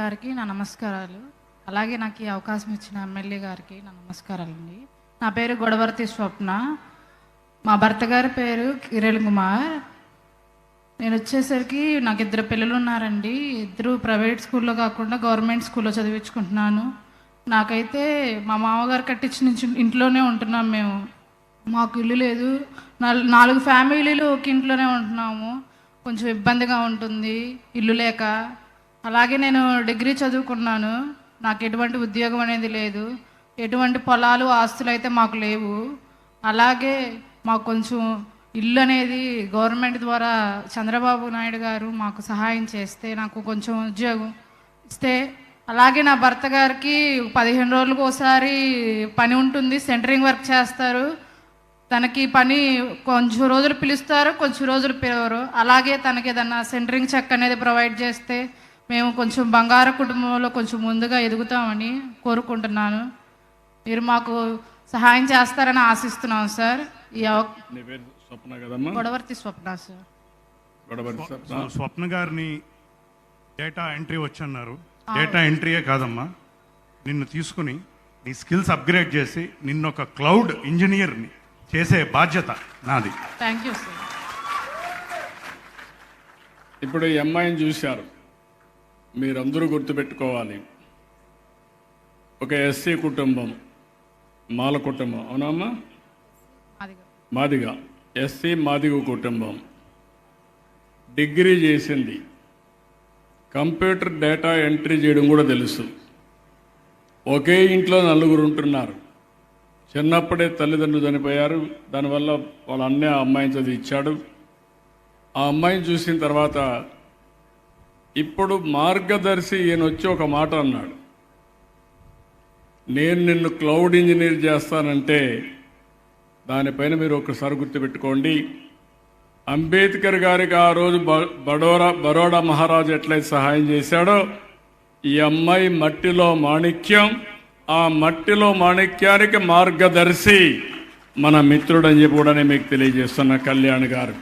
గారికి నా నమస్కారాలు. అలాగే నాకు ఈ అవకాశం ఇచ్చిన ఎమ్మెల్యే గారికి నా నమస్కారాలండి. నా పేరు గొడవర్తి స్వప్న. మా భర్త గారి పేరు కిరణ్ కుమార్. నేను వచ్చేసరికి నాకు 2 పిల్లలు ఉన్నారండి. 2 ప్రైవేట్ స్కూల్లో కాకుండా గవర్నమెంట్ స్కూల్లో చదివించుకుంటున్నాను. నాకైతే మా మామగారు కట్టించిన ఇంట్లోనే ఉంటున్నాం మేము. మాకు ఇల్లు లేదు. 4 ఫ్యామిలీలు ఒక ఇంట్లోనే ఉంటున్నాము. కొంచెం ఇబ్బందిగా ఉంటుంది ఇల్లు లేక. అలాగే నేను డిగ్రీ చదువుకున్నాను. నాకు ఎటువంటి ఉద్యోగం అనేది లేదు. ఎటువంటి పొలాలు ఆస్తులు అయితే మాకు లేవు. అలాగే మాకు కొంచెం ఇల్లు అనేది గవర్నమెంట్ ద్వారా చంద్రబాబు నాయుడు గారు మాకు సహాయం చేస్తే నాకు కొంచెం ఉద్యోగం ఇస్తే, అలాగే నా భర్త గారికి 15 రోజులకు ఒకసారి పని ఉంటుంది, సెంటరింగ్ వర్క్ చేస్తారు. తనకి పని కొంచెం రోజులు పిలుస్తారు, కొంచెం రోజులు పిలవరు. అలాగే తనకి ఏదన్నా సెంటరింగ్ చెక్ అనేది ప్రొవైడ్ చేస్తే మేము కొంచెం బంగారు కుటుంబంలో కొంచెం ముందుగా ఎదుగుతామని కోరుకుంటున్నాను. మీరు మాకు సహాయం చేస్తారని ఆశిస్తున్నాం సార్. గొడవర్తి స్వప్న సార్. స్వప్న గారిని డేటా ఎంట్రీ వచ్చన్నారు. డేటా ఎంట్రీయే కాదమ్మా, నిన్ను తీసుకుని నీ స్కిల్స్ అప్గ్రేడ్ చేసి నిన్ను ఒక క్లౌడ్ ఇంజనీర్ని చేసే బాధ్యత నాది. Thank you sir. ఇప్పుడు ఈ అమ్మాయిని చూశారు, మీరందరూ గుర్తుపెట్టుకోవాలి. ఒక ఎస్సీ కుటుంబం, మాల కుటుంబం, అవునమ్మా? మాదిగ, ఎస్సీ మాదిగ కుటుంబం. డిగ్రీ చేసింది, కంప్యూటర్ డేటా ఎంట్రీ చేయడం కూడా తెలుసు. ఒకే ఇంట్లో 4 ఉంటున్నారు. చిన్నప్పుడే తల్లిదండ్రులు చనిపోయారు. దానివల్ల వాళ్ళ అన్నే ఆ అమ్మాయిని చదివించాడు. ఆ అమ్మాయిని చూసిన తర్వాత ఇప్పుడు మార్గదర్శి ఈయన వచ్చి ఒక మాట అన్నాడు, నేను నిన్ను క్లౌడ్ ఇంజనీర్ చేస్తానంటే దానిపైన మీరు ఒకసారి గుర్తుపెట్టుకోండి. అంబేద్కర్ గారికి ఆ రోజు బరోడా మహారాజు ఎట్లయితే సహాయం చేశాడో, ఈ అమ్మాయి మట్టిలో మాణిక్యం. ఆ మట్టిలో మాణిక్యానికి మార్గదర్శి మన మిత్రుడని చెప్పి కూడా నేను మీకు తెలియజేస్తున్నా, కళ్యాణ్ గారు.